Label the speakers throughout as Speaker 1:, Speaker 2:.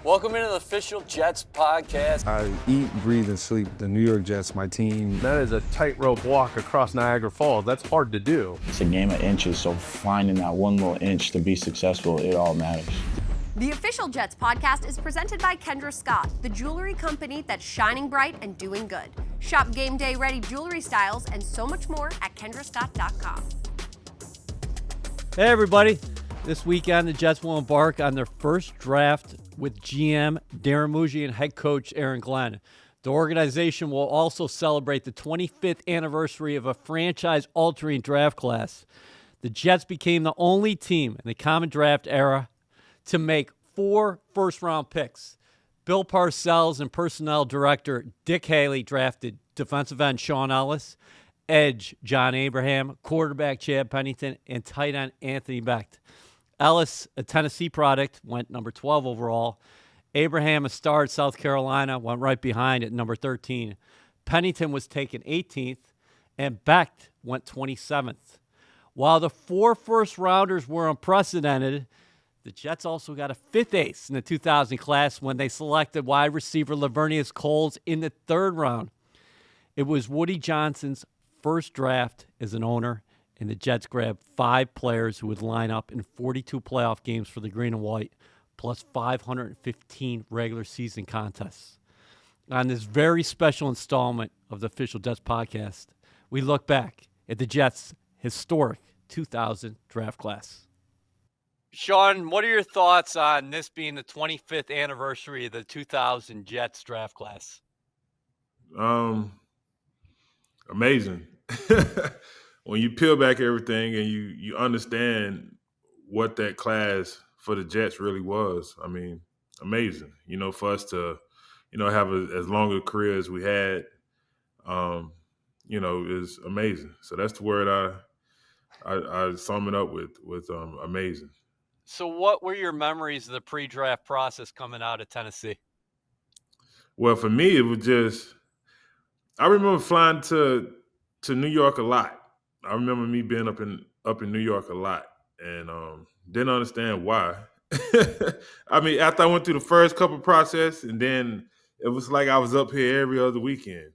Speaker 1: Welcome into the official Jets podcast.
Speaker 2: I eat, breathe, and sleep the New York Jets, my team.
Speaker 3: That is a tightrope walk across Niagara Falls. That's hard to do.
Speaker 4: It's a game of inches, so finding that one little inch to be successful, it all matters.
Speaker 5: The official Jets podcast is presented by Kendra Scott, the jewelry company that's shining bright and doing good. Shop game day ready jewelry styles and so much more at kendrascott.com.
Speaker 6: Hey everybody, this weekend the Jets will embark on their first draft with GM Darren Muji and head coach Aaron Glenn. The organization will also celebrate the 25th anniversary of a franchise-altering draft class. The Jets became the only team in the common draft era to make 4 first-round picks. Bill Parcells and personnel director Dick Haley drafted defensive end Shaun Ellis, edge John Abraham, quarterback Chad Pennington, and tight end Anthony Becht. Ellis, a Tennessee product, went number 12 overall. Abraham, a star at South Carolina, went right behind at number 13. Pennington was taken 18th, and Becht went 27th. While the 4 first-rounders were unprecedented, the Jets also got a 5th ace in the 2000 class when they selected wide receiver Lavernius Coles in the 3rd round. It was Woody Johnson's first draft as an owner, and the Jets grabbed 5 players who would line up in 42 playoff games for the green and white, plus 515 regular season contests. On this very special installment of the official Jets podcast, we look back at the Jets' historic 2000 draft class.
Speaker 1: Shaun, what are your thoughts on this being the 25th anniversary of the 2000 Jets draft class?
Speaker 7: Amazing. When you peel back everything and you understand what that class for the Jets really was, I mean, amazing. You know, for us to, have as long a career as we had, is amazing. So that's the word I sum it up with amazing.
Speaker 1: So what were your memories of the pre-draft process coming out of Tennessee?
Speaker 7: Well, for me, it was just – I remember flying to New York a lot. I remember me being up in New York a lot and didn't understand why. I mean, after I went through the first couple process, and then it was like I was up here every other weekend,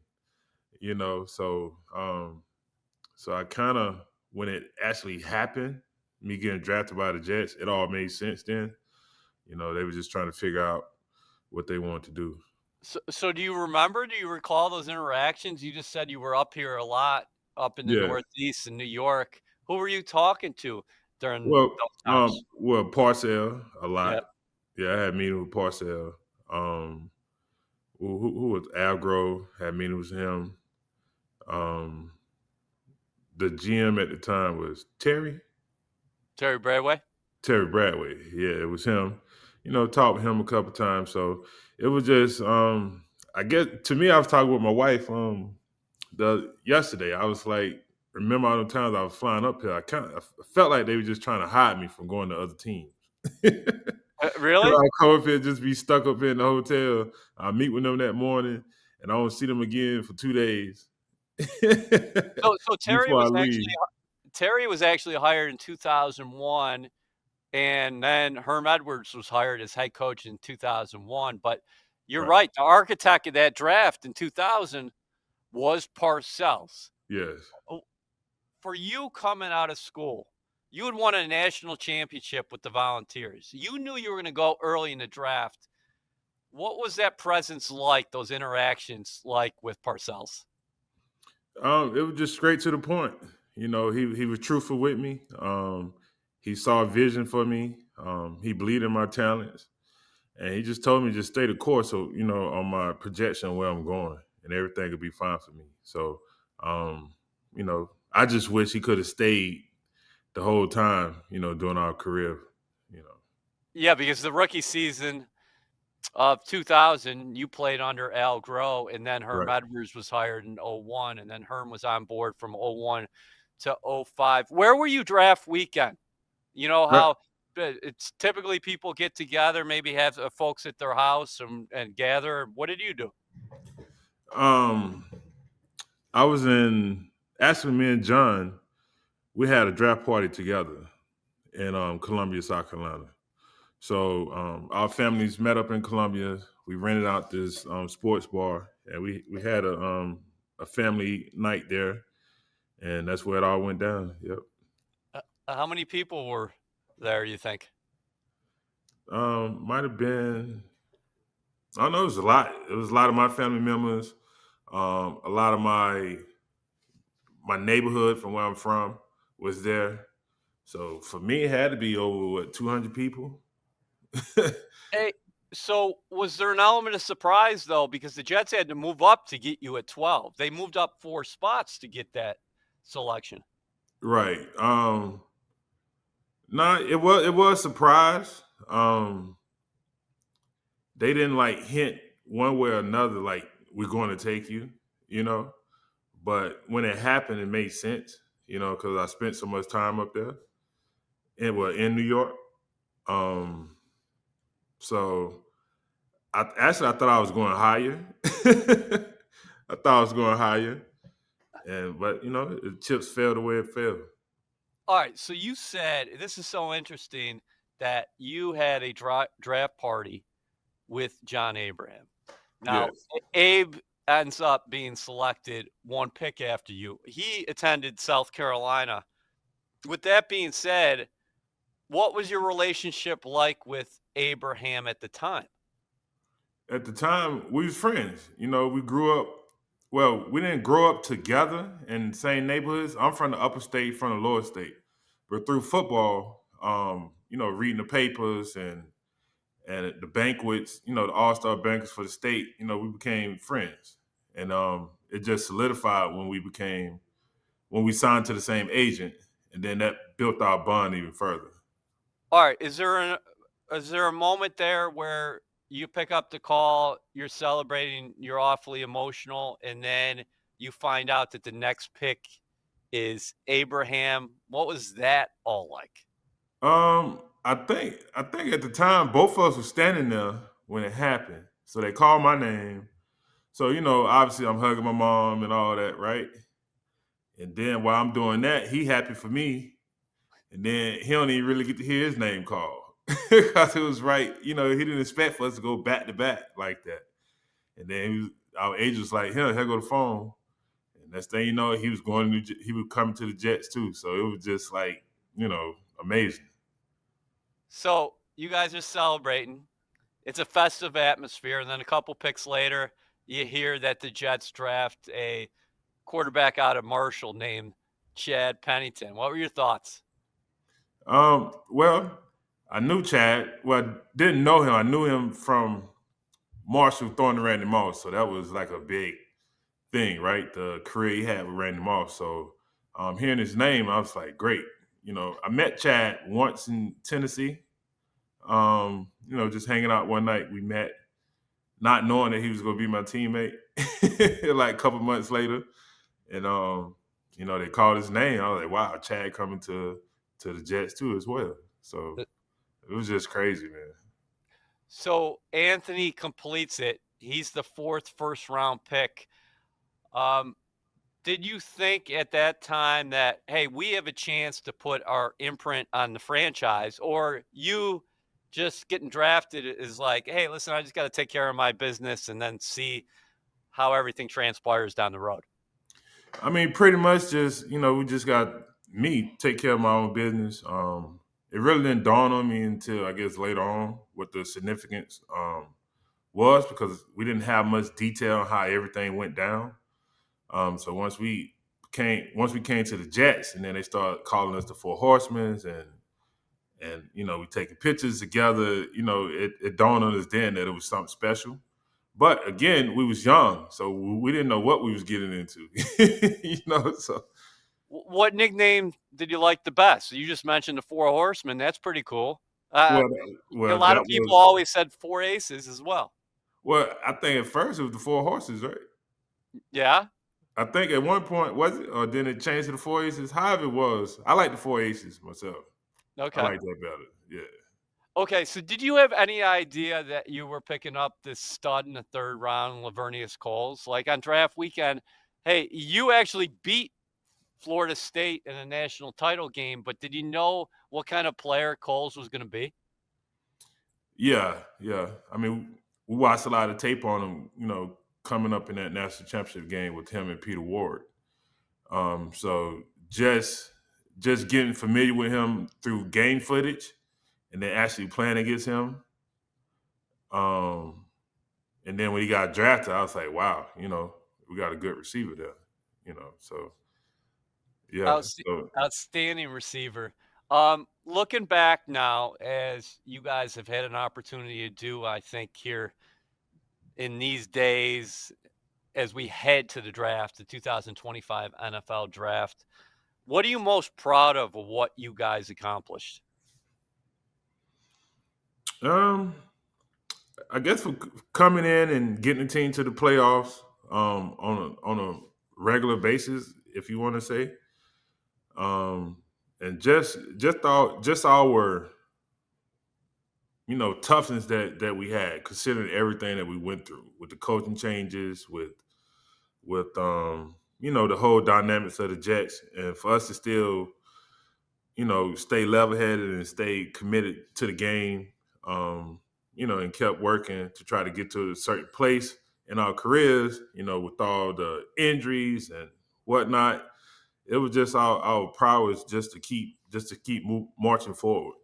Speaker 7: So I kind of, when it actually happened, me getting drafted by the Jets, it all made sense then. They were just trying to figure out what they wanted to do.
Speaker 1: So do you recall those interactions? You just said you were up here a lot, up in the Northeast in New York. Who were you talking to during those times?
Speaker 7: Parcells a lot.
Speaker 1: Yep.
Speaker 7: Yeah, I had meetings with Parcells. Who was Al Grove? Had meetings with him. The GM at the time was Terry
Speaker 1: Bradway?
Speaker 7: Terry Bradway. Yeah, it was him. Talked with him a couple times. So it was just, I guess, to me, I was talking with my wife yesterday. I was like, remember all the times I was flying up here, I felt like they were just trying to hide me from going to other teams.
Speaker 1: Really?
Speaker 7: I'd come up here, just be stuck up here in the hotel. I'll meet with them that morning, and I won't see them again for 2 days.
Speaker 1: So Terry was actually hired in 2001, and then Herm Edwards was hired as head coach in 2001. But you're right. The architect of that draft in 2000 was Parcells.
Speaker 7: Yes.
Speaker 1: For you coming out of school, you had won a national championship with the Volunteers. You knew you were going to go early in the draft. What was that presence like, those interactions like with Parcells?
Speaker 7: It was just straight to the point. He was truthful with me. He saw a vision for me. He believed in my talents. And he just told me just stay the course, so, on my projection where I'm going, and everything would be fine for me. So, I just wish he could have stayed the whole time, during our career,
Speaker 1: Yeah, because the rookie season of 2000, you played under Al Grove, and then Herm Edwards was hired in 01, and then Herm was on board from 01 to 05. Where were you draft weekend? You know how it's typically people get together, maybe have folks at their house and gather. What did you do?
Speaker 7: I was actually me and John, we had a draft party together in Columbia, South Carolina. So our families met up in Columbia. We rented out this sports bar, and we had a family night there, and that's where it all went down. Yep.
Speaker 1: How many people were there, you think?
Speaker 7: Might have been. I don't know. It was a lot. It was a lot of my family members. A lot of my neighborhood from where I'm from was there. So for me, it had to be over 200 people.
Speaker 1: Hey, so was there an element of surprise though? Because the Jets had to move up to get you at 12. They moved up 4 spots to get that selection.
Speaker 7: Right. No, it was a surprise. They didn't like hint one way or another like we're going to take you, you know. But when it happened, it made sense, because I spent so much time up there in New York. Um, so I thought I was going higher. I thought I was going higher, but the chips fell the way it fell.
Speaker 1: All right, so you said this is so interesting that you had a draft party with John Abraham. Now,
Speaker 7: Yes.
Speaker 1: Abe ends up being selected 1 pick after you. He attended South Carolina. With that being said, what was your relationship like with Abraham at the time?
Speaker 7: At the time, we was friends. We grew up. Well, we didn't grow up together in the same neighborhoods. I'm from the upper state, from the lower state, but through football, reading the papers and at the banquets, the all-star banquets for the state, we became friends. And it just solidified when we signed to the same agent, and then that built our bond even further.
Speaker 1: All right, is there a moment there where you pick up the call, you're celebrating, you're awfully emotional, and then you find out that the next pick is Abraham? What was that all like?
Speaker 7: I think at the time both of us were standing there when it happened. So they called my name. So, obviously I'm hugging my mom and all that, right? And then while I'm doing that, he happy for me. And then he don't even really get to hear his name called. Because it was right, he didn't expect for us to go back to back like that. And then our agent was like, here go the phone. And next thing you know, he was coming to the Jets too. So it was just like, amazing.
Speaker 1: So you guys are celebrating. It's a festive atmosphere. And then a couple picks later, you hear that the Jets draft a quarterback out of Marshall named Chad Pennington. What were your thoughts?
Speaker 7: Well, I knew Chad. Well, I didn't know him. I knew him from Marshall throwing to Randy Moss. So that was like a big thing, right? The career he had with Randy Moss. So hearing his name, I was like, great. I met Chad once in Tennessee. Just hanging out one night, we met, not knowing that he was going to be my teammate. Like a couple months later, and they called his name. I was like, wow, Chad coming to the Jets too as well. So it was just crazy, man.
Speaker 1: So Anthony completes it. He's the 4th first-round pick. Did you think at that time that, hey, we have a chance to put our imprint on the franchise, or you just getting drafted is like, hey, listen, I just got to take care of my business and then see how everything transpires down the road?
Speaker 7: I mean, pretty much just, we just got me take care of my own business. It really didn't dawn on me until I guess later on what the significance was, because we didn't have much detail on how everything went down. So once we came to the Jets, and then they started calling us the Four Horsemen, and we taking pictures together, it dawned on us then that it was something special. But again, we was young, so we didn't know what we was getting into. So
Speaker 1: What nickname did you like the best? You just mentioned the Four Horsemen. That's pretty cool.
Speaker 7: well,
Speaker 1: A lot
Speaker 7: that
Speaker 1: of people
Speaker 7: was
Speaker 1: always said Four Aces as well.
Speaker 7: I think at first it was the Four Horses, right?
Speaker 1: Yeah?
Speaker 7: I think at one point was it, or then it changed to the Four Aces. However it was, I like the Four Aces myself. I
Speaker 1: Okay.
Speaker 7: like that better. Yeah.
Speaker 1: Okay, so did you have any idea that you were picking up this stud in the 3rd round, Lavernius Coles? Like on draft weekend, hey, you actually beat Florida State in a national title game, but did you know what kind of player Coles was going to be?
Speaker 7: Yeah, yeah. I mean, we watched a lot of tape on him, coming up in that national championship game with him and Peter Ward. So just getting familiar with him through game footage and then actually playing against him. And then when he got drafted, I was like, wow, we got a good receiver there. So yeah.
Speaker 1: Outst
Speaker 7: So
Speaker 1: Outstanding receiver. Looking back now, as you guys have had an opportunity to do, I think here in these days, as we head to the draft, the 2025 NFL draft, what are you most proud of what you guys accomplished?
Speaker 7: um I guess for coming in and getting the team to the playoffs on a regular basis, if you want to say, and just our toughness that we had, considering everything that we went through with the coaching changes, with the whole dynamics of the Jets, and for us to still stay level headed and stay committed to the game, and kept working to try to get to a certain place in our careers, with all the injuries and whatnot. It was just our prowess just to keep marching forward.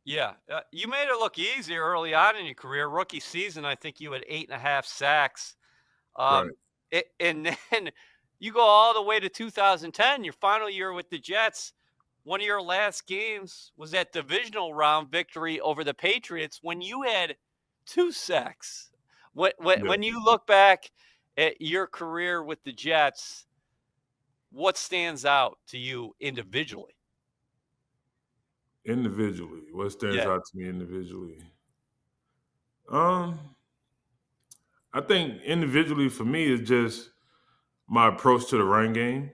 Speaker 1: Yeah, you made it look easy early on in your career. Rookie season, I think you had 8.5 sacks.
Speaker 7: Right.
Speaker 1: And then you go all the way to 2010, your final year with the Jets. One of your last games was that divisional round victory over the Patriots when you had 2 sacks.
Speaker 7: Yeah.
Speaker 1: When you look back at your career with the Jets, what stands out to you individually?
Speaker 7: Individually, what stands
Speaker 1: Yeah.
Speaker 7: out to me individually? Um, I think individually for me is just my approach to the run game.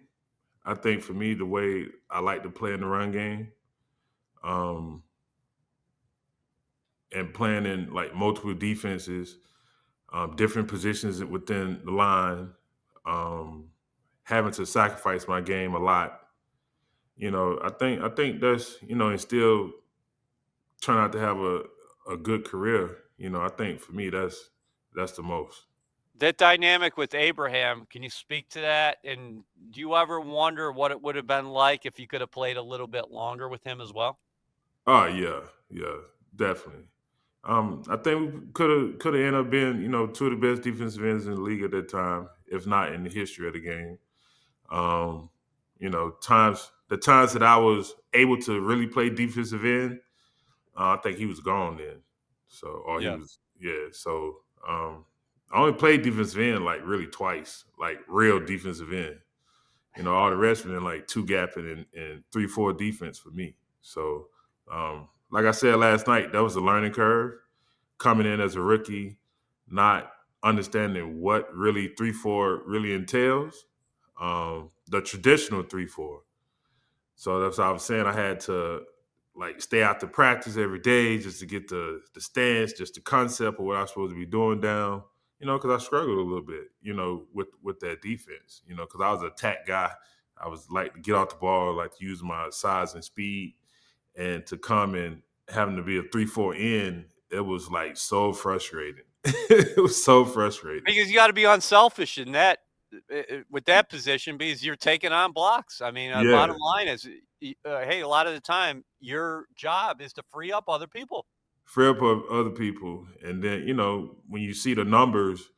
Speaker 7: I think for me, the way I like to play in the run game, um, and playing in like multiple defenses, different positions within the line, um, having to sacrifice my game a lot. I think that's and still turn out to have a good career. I think for me that's the most.
Speaker 1: That dynamic with Abraham, can you speak to that? And do you ever wonder what it would have been like if you could have played a little bit longer with him as well?
Speaker 7: Oh yeah, yeah, definitely. I think we could have ended up being two of the best defensive ends in the league at that time, if not in the history of the game. Um, the times that I was able to really play defensive end, I think he was gone then. So, or he
Speaker 1: Yeah.
Speaker 7: was, yeah. So, I only played defensive end like really twice, like real defensive end. All the rest of them like two gapping and 3-4 defense for me. So, like I said last night, that was a learning curve coming in as a rookie, not understanding what really 3-4 really entails, the traditional 3-4. So that's what I was saying. I had to like stay out to practice every day just to get the stance, just the concept of what I was supposed to be doing down. Because I struggled a little bit, with that defense. Because I was an attack guy. I was like to get off the ball, like to use my size and speed, and to come and having to be a 3-4 in, it was like so frustrating. It was so frustrating.
Speaker 1: Because you got to be unselfish in that with that position because you're taking on blocks. I mean,
Speaker 7: Yeah,
Speaker 1: bottom line is, hey, a lot of the time your job is to free up other people.
Speaker 7: free up of other people, and then when you see the numbers,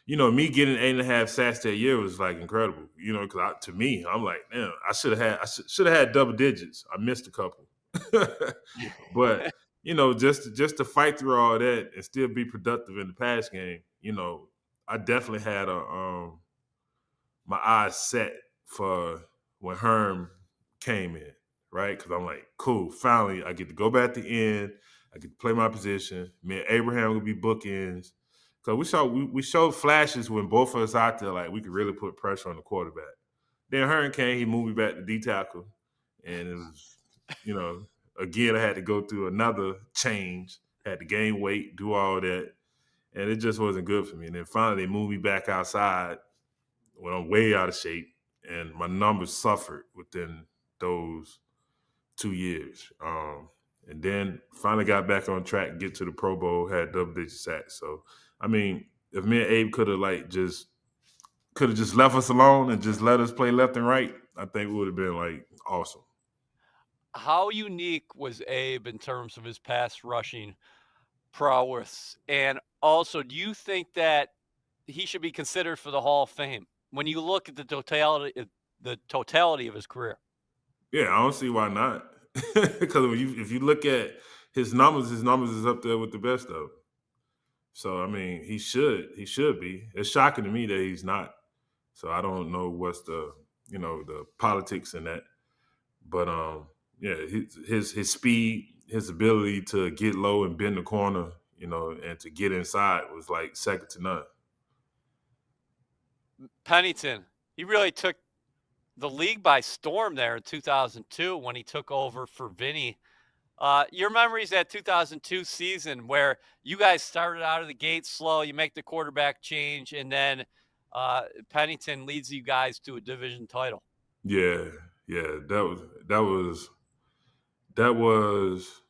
Speaker 7: me getting 8.5 sacks that year was like incredible. Because to me, I'm like, damn, I should have had double digits. I missed a couple, but just to fight through all that and still be productive in the pass game. I definitely had my eyes set for when Herm came in, right? Because I'm like, cool, finally I get to go back to end. I get to play my position. Me and Abraham will be bookends. Because we showed flashes when both of us out there, like we could really put pressure on the quarterback. Then Herm came, he moved me back to D tackle, and it was, again I had to go through another change, had to gain weight, do all that, and it just wasn't good for me. And then finally they moved me back outside when I'm way out of shape, and my numbers suffered within those 2 years. and then finally got back on track, get to the Pro Bowl, had double-digit sacks. So, I mean, if me and Abe could have just left us alone and just let us play left and right, I think it would have been like awesome.
Speaker 1: How unique was Abe in terms of his pass rushing prowess? And also, do you think that he should be considered for the Hall of Fame when you look at the totality of his career?
Speaker 7: Yeah, I don't see why not. Because if you look at his numbers is up there with the best of them. So I mean, he should be. It's shocking to me that he's not. So I don't know what's the politics in that. But yeah, his speed, his ability to get low and bend the corner, and to get inside was like second to none.
Speaker 1: Pennington, he really took the league by storm there in 2002 when he took over for Vinny. Your memories that 2002 season where you guys started out of the gate slow, you make the quarterback change, and then Pennington leads you guys to a division title.
Speaker 7: Yeah, that was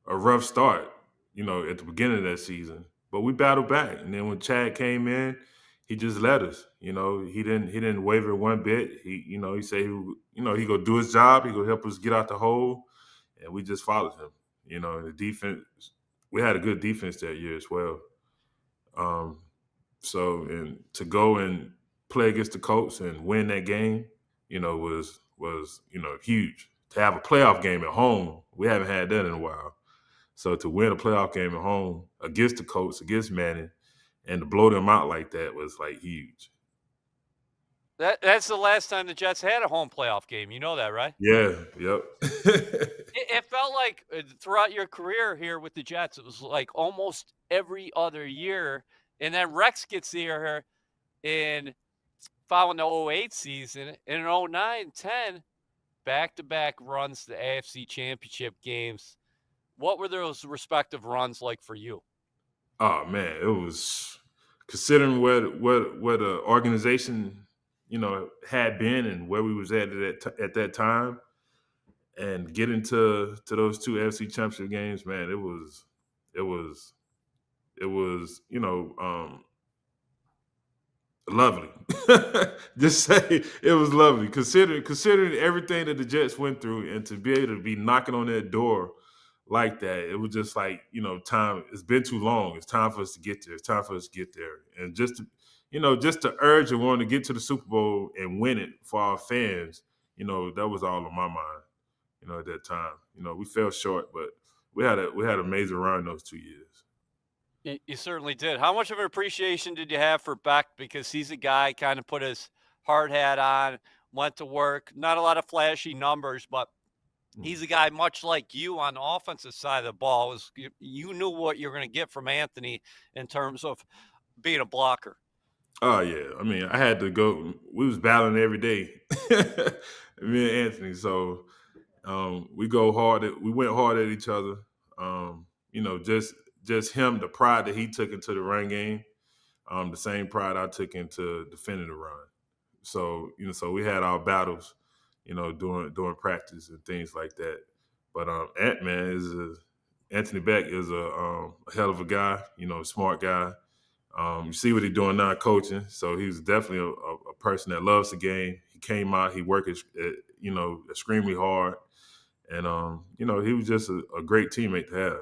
Speaker 7: a rough start, at the beginning of that season. But we battled back, and then when Chad came in, he just led us. He didn't waver one bit. He said he go do his job. He go help us get out the hole, and we just followed him. The defense, we had a good defense that year as well. So and to go and play against the Colts and win that game, was huge. To have a playoff game at home, we haven't had that in a while. So to win a playoff game at home against the Colts, against Manning, and to blow them out like that was like huge.
Speaker 1: That's the last time the Jets had a home playoff game. You know that, right?
Speaker 7: Yeah, yep.
Speaker 1: It felt like throughout your career here with the Jets, it was like almost every other year. And then Rex gets here in following the 08 season. And in 09, 10, back-to-back runs to the AFC Championship games. What were those respective runs like for you?
Speaker 7: Oh man, it was considering where the organization had been and where we was at that time, and getting to those two AFC Championship games, man, it was lovely. Just say it was lovely, considering everything that the Jets went through, and to be able to be knocking on that door like that, it was just like, time. It's been too long. It's time for us to get there. It's time for us to get there, and just to urge and want to get to the Super Bowl and win it for our fans. That was all on my mind. At that time, we fell short, but we had an amazing run those 2 years.
Speaker 1: You certainly did. How much of an appreciation did you have for Beck? Because he's a guy kind of put his hard hat on, went to work. Not a lot of flashy numbers, but he's a guy much like you on the offensive side of the ball. You knew what you're going to get from Anthony in terms of being a blocker.
Speaker 7: Oh yeah, I mean, I had to go. We was battling every day, me and Anthony. So we went hard at each other. Just him, the pride that he took into the run game, the same pride I took into defending the run. So so we had our battles, during practice and things like that. But Anthony Beck is a hell of a guy, smart guy. You see what he's doing now, coaching. So he's definitely a person that loves the game. He came out, he worked, extremely hard, and he was just a great teammate to have.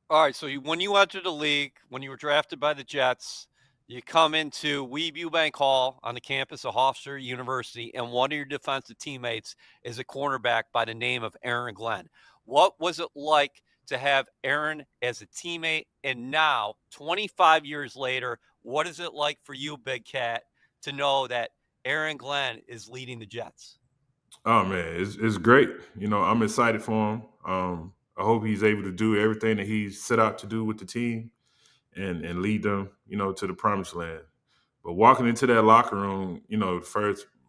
Speaker 1: All right, so when you entered the league, when you were drafted by the Jets, you come into Weeb Eubank Hall on the campus of Hofstra University, and one of your defensive teammates is a cornerback by the name of Aaron Glenn. What was it like to have Aaron as a teammate? And now, 25 years later, what is it like for you, Big Cat, to know that Aaron Glenn is leading the Jets?
Speaker 7: Oh man, it's great. I'm excited for him. I hope he's able to do everything that he's set out to do with the team and lead them, to the promised land. But walking into that locker room,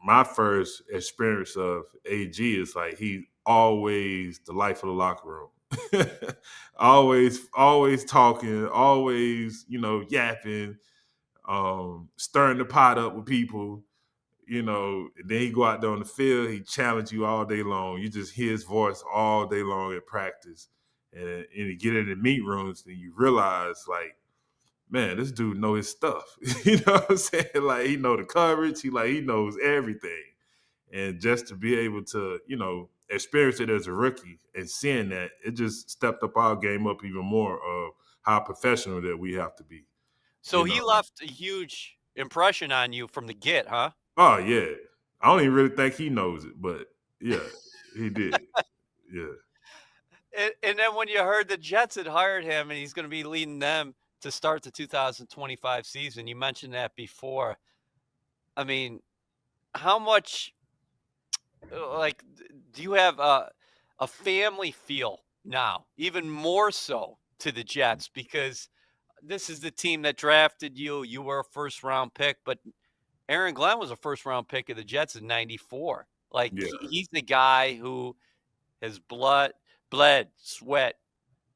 Speaker 7: my first experience of AG is like he's always the life of the locker room. always talking, always, yapping, stirring the pot up with people. then he go out there on the field, he challenge you all day long. You just hear his voice all day long at practice. And you get in the meet rooms and you realize, like, man, this dude know his stuff. You know what I'm saying? Like, he know the coverage. He knows everything. And just to be able to, experience it as a rookie and seeing that, it just stepped up our game up even more of how professional that we have to be.
Speaker 1: So he left a huge impression on you from the get, huh?
Speaker 7: Oh, yeah. I don't even really think he knows it, but yeah, he did. Yeah.
Speaker 1: And then when you heard the Jets had hired him and he's going to be leading them to start the 2025 season, you mentioned that before. I mean, how much, like, do you have a family feel now, even more so to the Jets? Because this is the team that drafted you. You were a first-round pick, but Aaron Glenn was a first-round pick of the Jets in '94. Like,
Speaker 7: Yeah.
Speaker 1: he's the guy who has bled, sweat,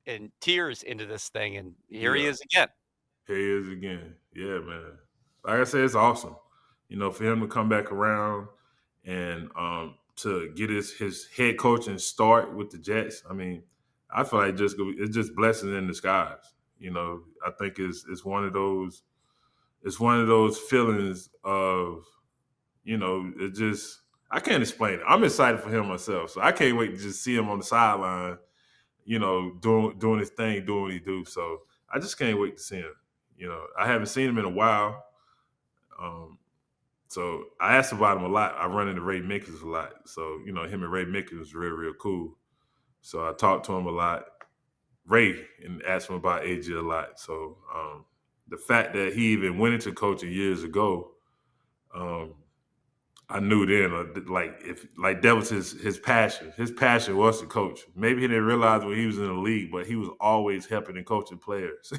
Speaker 1: and tears into this thing, and here he is again.
Speaker 7: Here he is again. Yeah, man. Like I said, it's awesome. For him to come back around and to get his head coaching start with the Jets. I mean, I feel like it's just blessings in disguise. I think it's one of those feelings of, it just, I can't explain it. I'm excited for him myself, so I can't wait to just see him on the sideline, doing his thing, doing what he do. So I just can't wait to see him. I haven't seen him in a while. So I asked about him a lot. I run into Ray Mickens a lot. So, him and Ray Mickens was real, real cool. So I talked to him a lot. Ray, and asked him about AJ a lot. So the fact that he even went into coaching years ago, I knew then, that was his passion. His passion was to coach. Maybe he didn't realize when he was in the league, but he was always helping and coaching players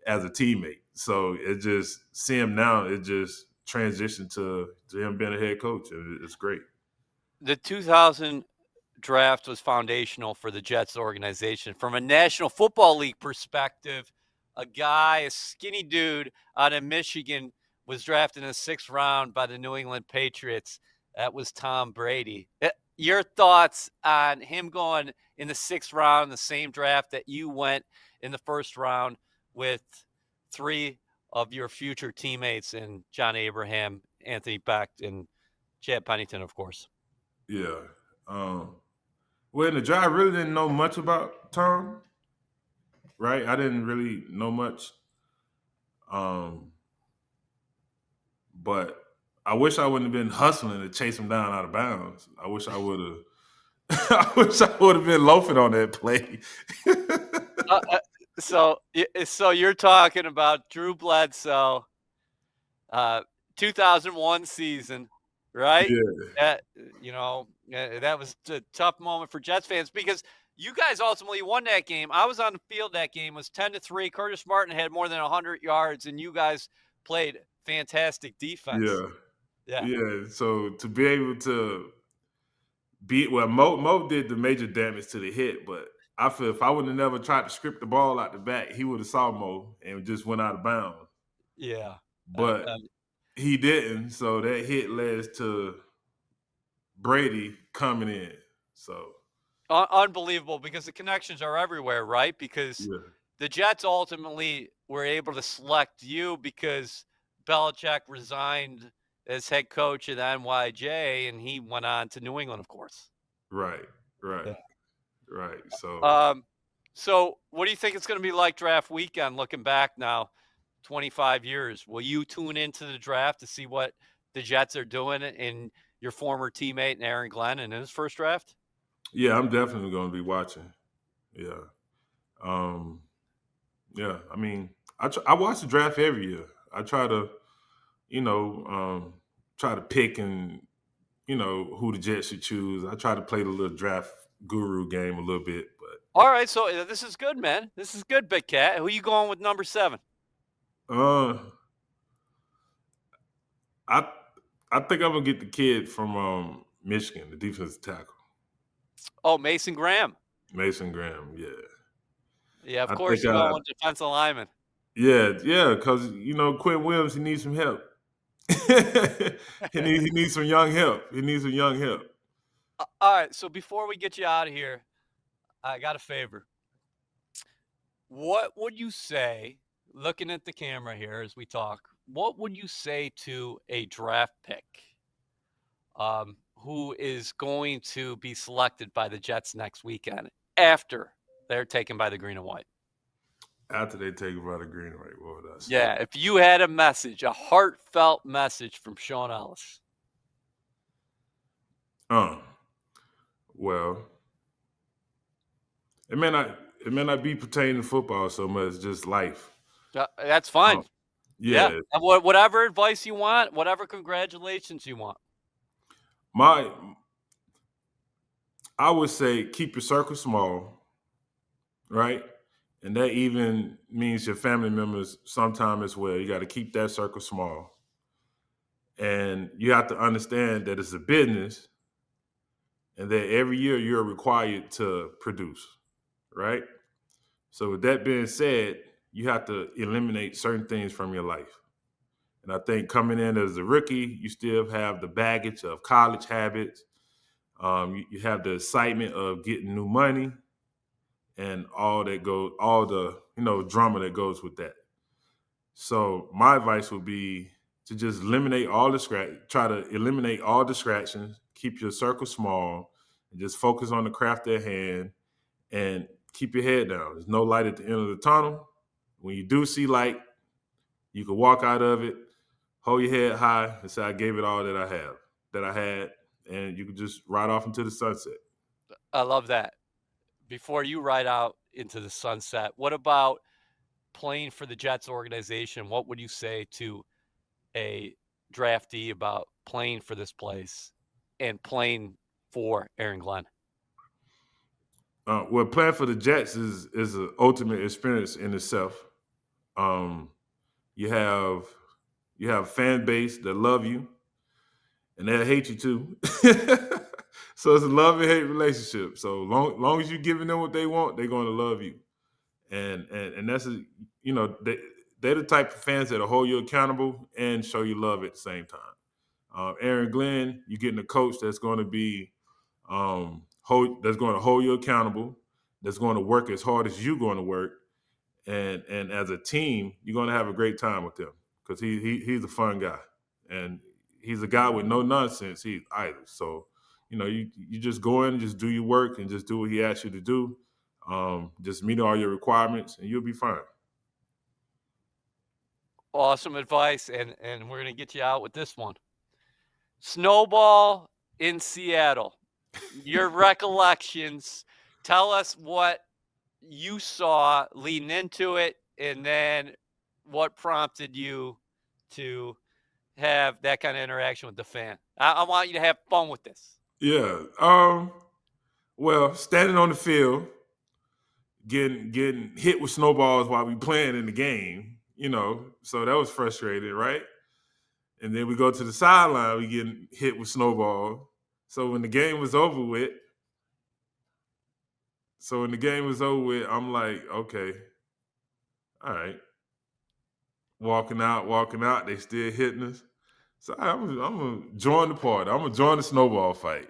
Speaker 7: as a teammate. So it just, see him now, it just transitioned to him being a head coach, and it's great.
Speaker 1: The 2000 draft was foundational for the Jets organization. From a National Football League perspective, a skinny dude out of Michigan, was drafted in the 6th round by the New England Patriots. That was Tom Brady. Your thoughts on him going in the 6th round, the same draft that you went in the 1st round with 3 of your future teammates in John Abraham, Anthony Beck, and Chad Pennington, of course.
Speaker 7: Yeah. Well, in the draft, I really didn't know much about Tom, right? I didn't really know much. But I wish I wouldn't have been hustling to chase him down out of bounds. I wish I would have. I wish I would have been loafing on that play.
Speaker 1: So you're talking about Drew Bledsoe, 2001 season, right?
Speaker 7: Yeah.
Speaker 1: That was a tough moment for Jets fans because you guys ultimately won that game. I was on the field that game. It was 10-3. Curtis Martin had more than 100 yards, and you guys played fantastic defense.
Speaker 7: Yeah. So to be able to beat, Mo did the major damage to the hit, but I feel if I would have never tried to script the ball out the back, he would have saw Mo and just went out of bounds.
Speaker 1: Yeah.
Speaker 7: But he didn't, so that hit led to Brady coming in. So
Speaker 1: unbelievable, because the connections are everywhere, right? Because the Jets ultimately were able to select you because Belichick resigned as head coach at NYJ, and he went on to New England, of course.
Speaker 7: Right.
Speaker 1: So what do you think it's going to be like draft weekend, looking back now, 25 years? Will you tune into the draft to see what the Jets are doing in your former teammate Aaron Glenn in his first draft?
Speaker 7: Yeah, I'm definitely going to be watching. Yeah. I mean, I watch the draft every year. I try to, pick and, who the Jets should choose. I try to play the little draft guru game a little bit. But
Speaker 1: all right, so this is good, man. This is good, Big Cat. Who you going with number 7?
Speaker 7: I think I'm gonna get the kid from Michigan, the defensive tackle.
Speaker 1: Oh, Mason Graham.
Speaker 7: Mason Graham, yeah.
Speaker 1: Yeah, of course you're going with defensive lineman.
Speaker 7: Yeah, because Quinn Williams, he needs some help. He needs some young help. He needs some young help.
Speaker 1: All right, so before we get you out of here, I got a favor. What would you say, looking at the camera here as we talk, what would you say to a draft pick who is going to be selected by the Jets next weekend after they're taken by the green and white?
Speaker 7: After they take about a green and white, what would I say?
Speaker 1: Yeah, if you had a message, a heartfelt message from Shaun Ellis.
Speaker 7: Well, it may not be pertaining to football so much, just life.
Speaker 1: That's fine.
Speaker 7: Yeah.
Speaker 1: Whatever advice you want, whatever congratulations you want.
Speaker 7: I would say keep your circle small, right? And that even means your family members sometime as well. You got to keep that circle small. And you have to understand that it's a business and that every year you're required to produce, right? So with that being said, you have to eliminate certain things from your life. And I think coming in as a rookie, you still have the baggage of college habits. You have the excitement of getting new money and all the drama that goes with that. So my advice would be to just try to eliminate all distractions, keep your circle small, and just focus on the craft at hand and keep your head down. There's no light at the end of the tunnel. When you do see light, you can walk out of it, hold your head high, and say, I gave it all that I had, and you can just ride off into the sunset.
Speaker 1: I love that. Before you ride out into the sunset, what about playing for the Jets organization? What would you say to a draftee about playing for this place and playing for Aaron Glenn?
Speaker 7: Well, playing for the Jets is an ultimate experience in itself. You have a fan base that love you, and they'll hate you too. So it's a love and hate relationship. So long as you're giving them what they want, they're going to love you. And that's they're the type of fans that'll hold you accountable and show you love at the same time. Aaron Glenn, you're getting a coach that's going to be that's going to hold you accountable, that's going to work as hard as you're going to work, and as a team, you're going to have a great time with him because he's a fun guy, and he's a guy with no nonsense either. So you just go in and just do your work and just do what he asks you to do. Just meet all your requirements, and you'll be fine.
Speaker 1: Awesome advice, and we're going to get you out with this one. Snowball in Seattle. Your recollections. Tell us what you saw leading into it, and then what prompted you to have that kind of interaction with the fan. I want you to have fun with this.
Speaker 7: Yeah. Well, standing on the field, getting hit with snowballs while we playing in the game, so that was frustrating, right? And then we go to the sideline, we getting hit with snowballs. So when the game was over with, I'm like, okay, all right. Walking out, they still hitting us. So I'm gonna join the party. I'm gonna join the snowball fight.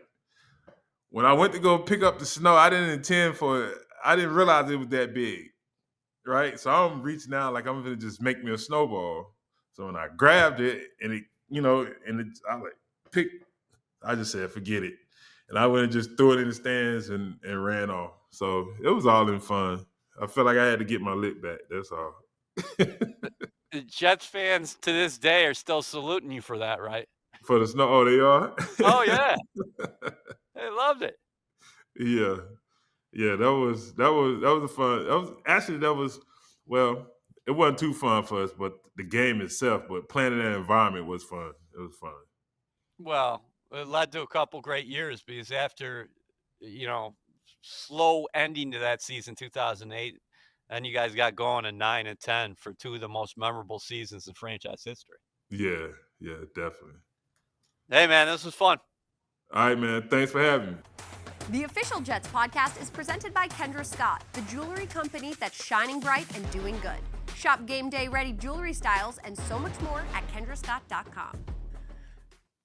Speaker 7: When I went to go pick up the snow, I didn't intend for it. I didn't realize it was that big, right? So I'm reaching out like I'm gonna just make me a snowball. So when I grabbed it and I just said, forget it. And I went and just threw it in the stands and ran off. So it was all in fun. I felt like I had to get my lick back. That's all.
Speaker 1: The Jets fans to this day are still saluting you for that, right?
Speaker 7: For the snow, oh, they are?
Speaker 1: Oh, yeah. They loved it.
Speaker 7: Yeah. Yeah, that was a fun. Well, it wasn't too fun for us, but the game itself, but playing in that environment was fun. It was fun.
Speaker 1: Well, it led to a couple great years because after, slow ending to that season, 2008, and you guys got going in 9 and 10 for two of the most memorable seasons in franchise history.
Speaker 7: Yeah, definitely.
Speaker 1: Hey, man, this was fun.
Speaker 7: All right, man. Thanks for having me.
Speaker 5: The official Jets podcast is presented by Kendra Scott, the jewelry company that's shining bright and doing good. Shop game day ready jewelry styles and so much more at kendrascott.com.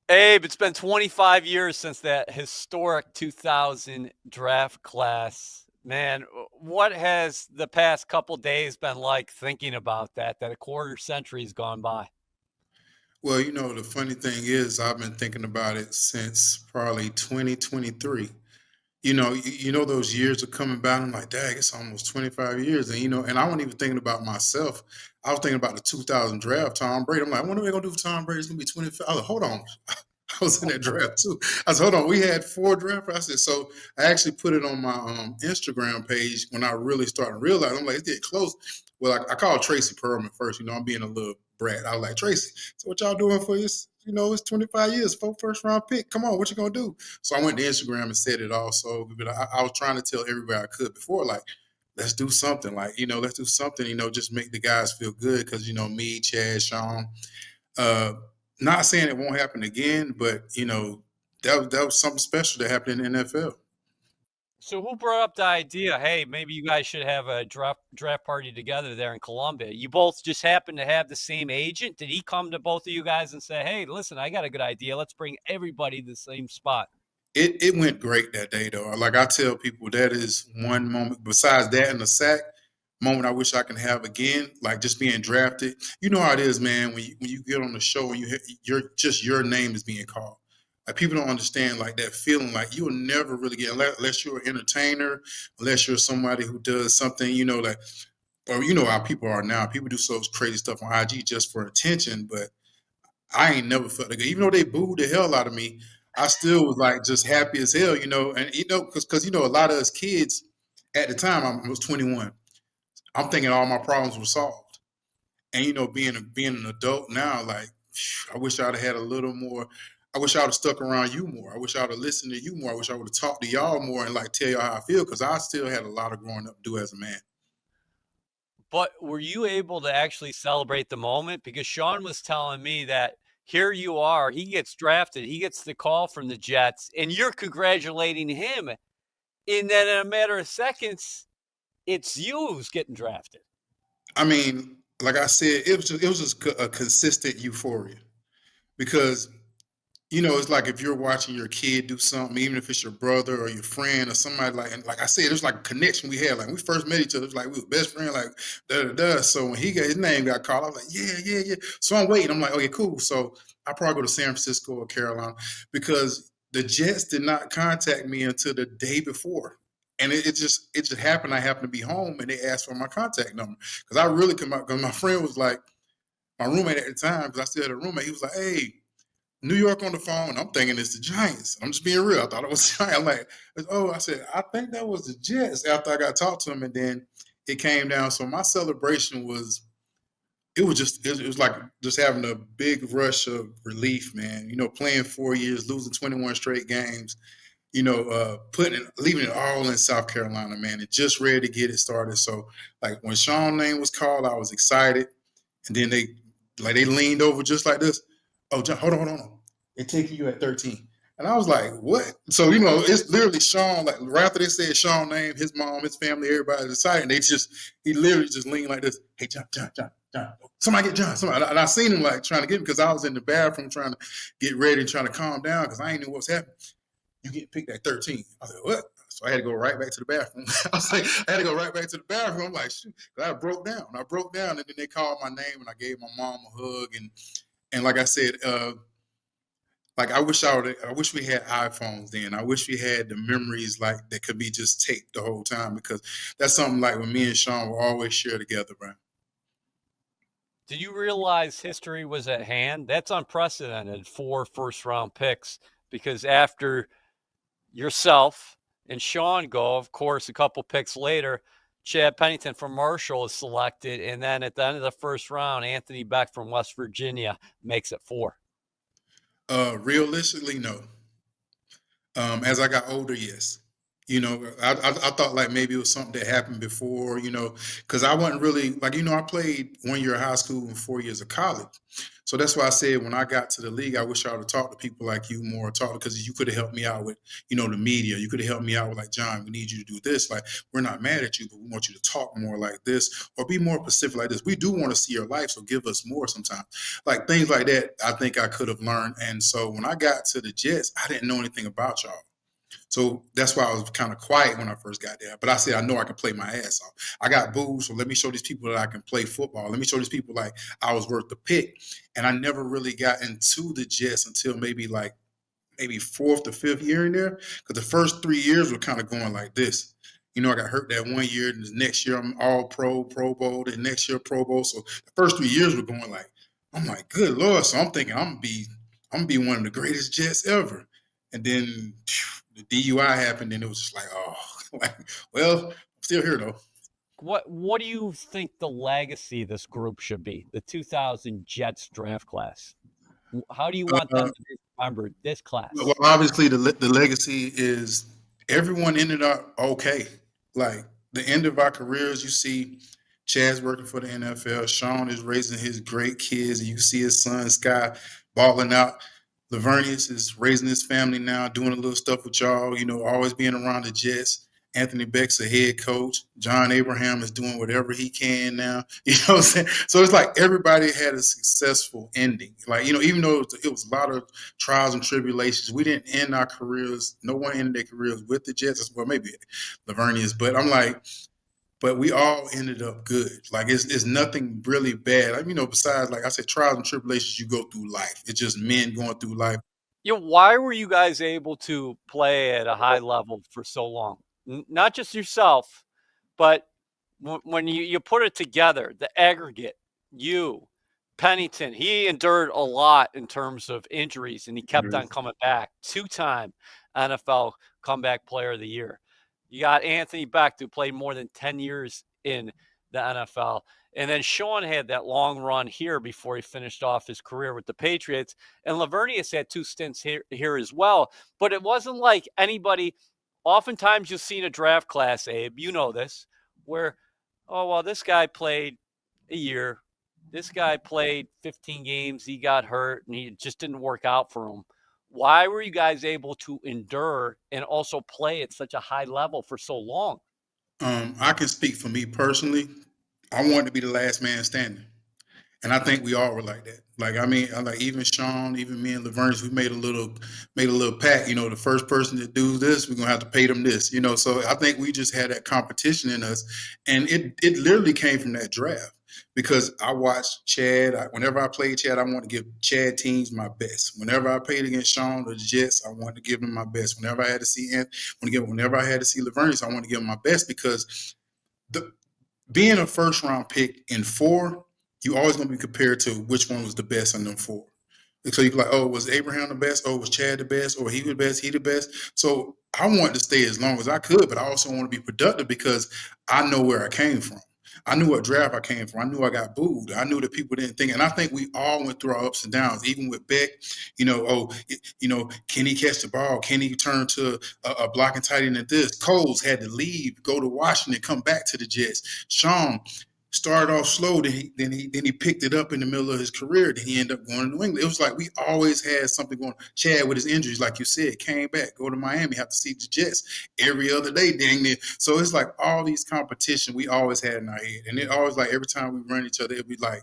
Speaker 1: Abe, it's been 25 years since that historic 2000 draft class. Man, what has the past couple days been like thinking about that a quarter century's gone by?
Speaker 8: Well, the funny thing is, I've been thinking about it since probably 2023. Those years are coming by. And I'm like, dang, it's almost 25 years. And I wasn't even thinking about myself. I was thinking about the 2000 draft, Tom Brady. I'm like, what are we going to do for Tom Brady? It's going to be 25. I was like, hold on. I was in that draft too. I said, hold on, we had 4 draft. I said, so I actually put it on my Instagram page when I really started to realize. I'm like, it's getting close. Well, I called Tracy Perlman first. I'm being a little brat. I was like, Tracy, so what y'all doing for this? It's 25 years, 4 first round pick. Come on, what you gonna do? So I went to Instagram and said it also. But I was trying to tell everybody I could before, like, let's do something. Like, let's do something. Just make the guys feel good because me, Chad, Shaun. Not saying it won't happen again, but that was something special that happened in the NFL.
Speaker 1: So who brought up the idea, hey, maybe you guys should have a draft party together there in Columbia? You both just happen to have the same agent? Did he come to both of you guys and say, hey, listen, I got a good idea. Let's bring everybody to the same spot?
Speaker 8: It went great that day, though. Like I tell people, that is one moment, besides that and the sack, moment I wish I can have again, like just being drafted. You know how it is, man, when you get on the show and your name is being called. Like, people don't understand, like, that feeling. Like, you'll never really get, unless you're an entertainer, unless you're somebody who does something, like, or how people are now. People do so crazy stuff on IG just for attention, but I ain't never felt like, even though they booed the hell out of me, I still was like just happy as hell, and because a lot of us kids at the time, I was 21. I'm thinking all my problems were solved. And being an adult now, like, I wish I'd have had a little more. I wish I'd have stuck around you more. I wish I'd have listened to you more. I wish I would have talked to y'all more and like tell y'all how I feel, because I still had a lot of growing up to do as a man.
Speaker 1: But were you able to actually celebrate the moment? Because Shaun was telling me that here you are, he gets drafted, he gets the call from the Jets, and you're congratulating him. And then in a matter of seconds, it's you who's getting drafted.
Speaker 8: I mean, like I said, it was just a consistent euphoria, because it's like if you're watching your kid do something, even if it's your brother or your friend or somebody, like, and like I said, it was like a connection we had. Like, when we first met each other, it was like we were best friends, like da da da. So when his name got called, I was like, yeah. So I'm waiting. I'm like, okay, cool. So I probably go to San Francisco or Carolina, because the Jets did not contact me until the day before. And it just happened. I happened to be home and they asked for my contact number, because I really come out, because my friend was like, my roommate at the time, because I still had a roommate, he was like, hey, New York on the phone. I'm thinking it's the Giants. I'm just being real. I thought it was Giants. I'm like, oh, I said, I think that was the Jets, after I got to talk to him. And then it came down. So my celebration was, it was like just having a big rush of relief, man. Playing 4 years, losing 21 straight games, leaving it all in South Carolina, man, and just ready to get it started. So, like, when Shaun's name was called, I was excited. And then they leaned over just like this. Oh, John, hold on. They're taking you at 13. And I was like, what? So, it's literally Shaun, like, right after they said Shaun's name, his mom, his family, everybody decided. And he literally just leaned like this. Hey, John. Somebody get John. Somebody. And I seen him, like, trying to get him, because I was in the bathroom trying to get ready and trying to calm down, because I ain't knew what was happening. You get picked at 13. I was like, what? So I had to go right back to the bathroom. I had to go right back to the bathroom. I'm like, shoot. I broke down. And then they called my name, and I gave my mom a hug. And like I said, like, I wish we had iPhones then. I wish we had the memories, like, that could be just taped the whole time, because that's something like when me and Shaun will always share together, bro.
Speaker 1: Did you realize history was at hand? That's unprecedented, 4 first-round picks, because after yourself and Shaun go, of course, a couple picks later, Chad Pennington from Marshall is selected, and then at the end of the first round, Anthony Beck from West Virginia makes it 4.
Speaker 8: Realistically, no. As I got older, yes. I thought like maybe it was something that happened before, because I wasn't really like, I played 1 year of high school and 4 years of college. So that's why I said when I got to the league, I wish I would have talked to people like you more, because you could have helped me out with, the media. You could have helped me out with like, John, we need you to do this. Like, we're not mad at you, but we want you to talk more like this or be more specific like this. We do want to see your life, so give us more sometimes. Like things like that, I think I could have learned. And so when I got to the Jets, I didn't know anything about y'all. So that's why I was kind of quiet when I first got there. But I said, I know I can play my ass off. I got booed, so let me show these people that I can play football. Let me show these people like I was worth the pick. And I never really got into the Jets until maybe fourth or fifth year in there. Because the first 3 years were kind of going like this. I got hurt that 1 year, and the next year I'm all pro bowl, the next year Pro Bowl. So the first 3 years were going like, I'm like, good Lord. So I'm thinking I'm gonna be one of the greatest Jets ever. And then the DUI happened, and it was just like, oh, like, well, I'm still here though.
Speaker 6: What do you think the legacy of this group should be? The 2000 Jets draft class. How do you want them to be remembered? This class.
Speaker 8: Well, obviously, the legacy is everyone ended up okay. Like the end of our careers, you see Chad's working for the NFL. Shaun is raising his great kids, and you see his son Sky balling out. Lavernius is raising his family now, doing a little stuff with y'all. Always being around the Jets. Anthony Beck's a head coach. John Abraham is doing whatever he can now. You know what I'm saying? So it's like everybody had a successful ending. Like, even though it was a lot of trials and tribulations, we didn't end our careers. No one ended their careers with the Jets. Well, maybe Lavernius, but I'm like, but we all ended up good. Like it's nothing really bad. Besides, like I said, trials and tribulations you go through life. It's just men going through life.
Speaker 6: Why were you guys able to play at a high level for so long? Not just yourself, but when you put it together, the aggregate, Pennington, he endured a lot in terms of injuries, and he kept on coming back. 2-time NFL Comeback Player of the Year. You got Anthony Beck, who played more than 10 years in the NFL. And then Shaun had that long run here before he finished off his career with the Patriots. And Lavernius had 2 stints here as well. But it wasn't like anybody – oftentimes you'll see in a draft class, Abe, you know this, where, oh, well, this guy played a year. This guy played 15 games. He got hurt, and he just didn't work out for him. Why were you guys able to endure and also play at such a high level for so long?
Speaker 8: I can speak for me personally. I wanted to be the last man standing. And I think we all were like that. Like, like even Shaun, even me and Lavernius, we made a little pact, the first person that do this, we're gonna have to pay them this, So I think we just had that competition in us. And it literally came from that draft. Because I watched Chad. Whenever I played Chad, I wanted to give Chad teams my best. Whenever I played against Shaun or the Jets, I wanted to give them my best. Whenever I had to see whenever I had to see Lavernius, I wanted to give him my best because being a first round pick in 4, you always going to be compared to which one was the best in them 4. So you're like, oh, was Abraham the best? Oh, was Chad the best? Or he the best? He the best? So I wanted to stay as long as I could, but I also want to be productive because I know where I came from. I knew what draft I came from. I knew I got booed. I knew that people didn't think. And I think we all went through our ups and downs, even with Beck, can he catch the ball? Can he turn to a blocking tight end at this? Coles had to leave, go to Washington, come back to the Jets. Shaun started off slow, then he picked it up in the middle of his career. Then he ended up going to New England. It was like we always had something going. Chad with his injuries, like you said, came back, go to Miami, have to see the Jets every other day, dang near. So it's like all these competition we always had in our head. And it always like every time we run each other, it'd be like,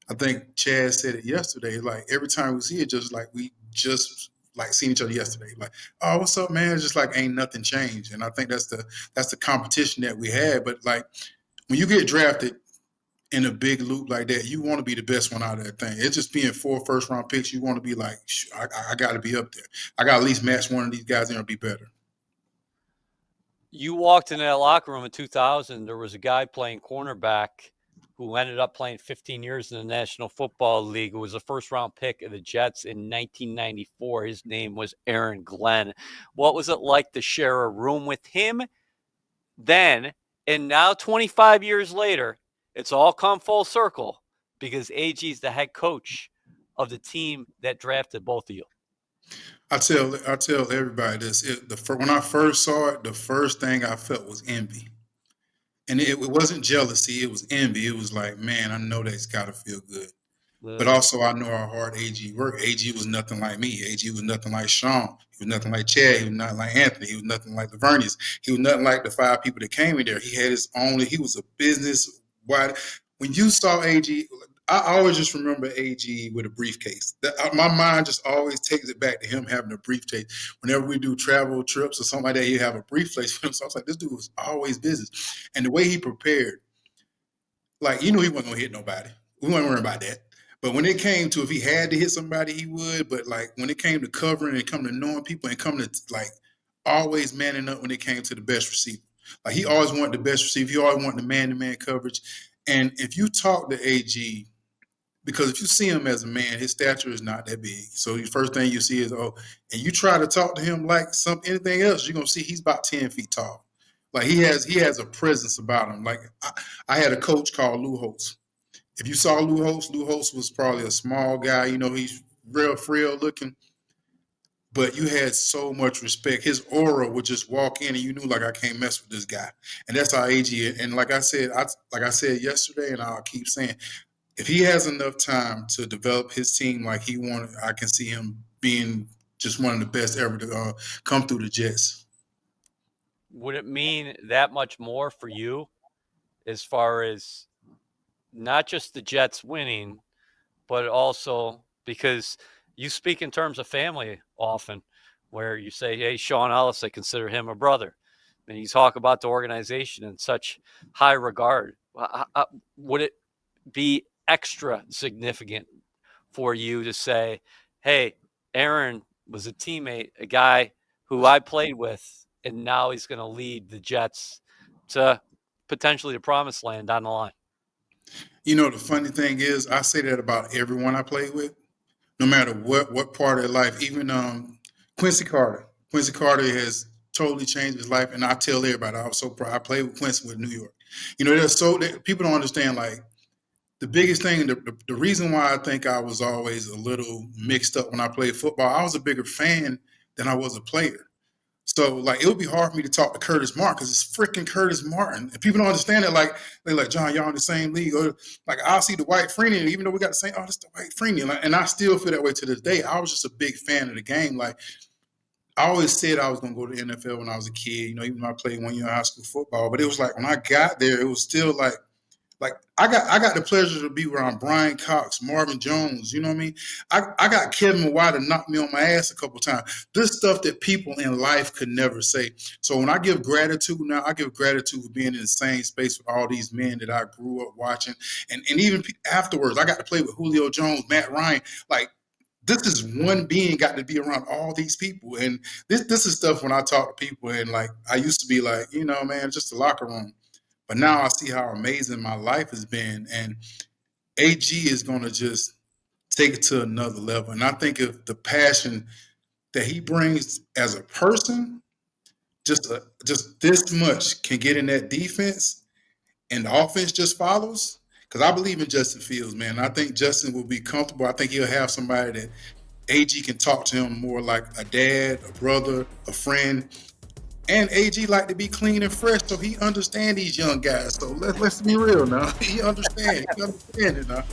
Speaker 8: I think Chad said it yesterday, like every time we see it, just like we just like seen each other yesterday. Like, oh, what's up, man? It's just like ain't nothing changed. And I think that's the competition that we had. But like when you get drafted in a big loop like that, you want to be the best one out of that thing. It's just being 4 first-round picks. You want to be like, I got to be up there. I got to at least match one of these guys and be better.
Speaker 6: You walked in that locker room in 2000. There was a guy playing cornerback who ended up playing 15 years in the National Football League. It was a first-round pick of the Jets in 1994. His name was Aaron Glenn. What was it like to share a room with him then? And now 25 years later, it's all come full circle because AG is the head coach of the team that drafted both of you.
Speaker 8: I tell everybody this. When I first saw it, the first thing I felt was envy. And it wasn't jealousy, it was envy. It was like, man, I know that's got to feel good. But also, I know how hard AG worked. AG was nothing like me. AG was nothing like Shaun. He was nothing like Chad. He was nothing like Anthony. He was nothing like the Vernies. He was nothing like the 5 people that came in there. He had his own. He was a business wide. When you saw AG, I always just remember AG with a briefcase. My mind just always takes it back to him having a briefcase. Whenever we do travel trips or something like that, he have a briefcase for him. So I was like, this dude was always business. And the way he prepared, like, he wasn't going to hit nobody. We weren't worried about that. But when it came to if he had to hit somebody, he would. But like when it came to covering and coming to knowing people and coming to like always manning up when it came to the best receiver. Like he always wanted the best receiver. He always wanted the man-to-man coverage. And if you talk to AG, because if you see him as a man, his stature is not that big. So the first thing you see is, and you try to talk to him like anything else, you're gonna see he's about 10 feet tall. Like he has a presence about him. Like I had a coach called Lou Holtz. If you saw Lou Holtz was probably a small guy. He's real frail looking, but you had so much respect. His aura would just walk in, and you knew like I can't mess with this guy. And that's how AG is. And like I said yesterday, and I'll keep saying, if he has enough time to develop his team like he wanted, I can see him being just one of the best ever to come through the Jets.
Speaker 1: Would it mean that much more for you as far as not just the Jets winning, but also because you speak in terms of family often, where you say, hey, Shaun Ellis, I consider him a brother. And you talk about the organization in such high regard. Would it be extra significant for you to say, hey, Aaron was a teammate, a guy who I played with, and now he's going to lead the Jets to potentially the promised land down the line?
Speaker 8: The funny thing is, I say that about everyone I play with, no matter what part of their life. Even Quincy Carter. Quincy Carter has totally changed his life, and I tell everybody I was so proud. I played with Quincy with New York. People don't understand, like, the biggest thing, the reason why I think I was always a little mixed up when I played football, I was a bigger fan than I was a player. So, like, it would be hard for me to talk to Curtis Martin because it's freaking Curtis Martin. And people don't understand it. Like, they're like, John, y'all in the same league. Or, like, I'll see the White Freeney, even though we got the same, that's the White Freeney. And I still feel that way to this day. I was just a big fan of the game. Like, I always said I was going to go to the NFL when I was a kid, even though I played 1 year of high school football. But it was like when I got there, it was still like I got the pleasure to be around Brian Cox, Marvin Jones. You know what I mean? I got Kevin White to knock me on my ass a couple times. This stuff that people in life could never say. So when I give gratitude now, I give gratitude for being in the same space with all these men that I grew up watching. And even afterwards, I got to play with Julio Jones, Matt Ryan. Like, this is one being got to be around all these people. And this is stuff when I talk to people, and like I used to be like, man, just the locker room. But now I see how amazing my life has been. And AG is going to just take it to another level. And I think if the passion that he brings as a person, just this much can get in that defense and the offense just follows. Because I believe in Justin Fields, man. I think Justin will be comfortable. I think he'll have somebody that AG can talk to him more like a dad, a brother, a friend. And AG like to be clean and fresh, so he understand these young guys. So let's be real now. He understand it now.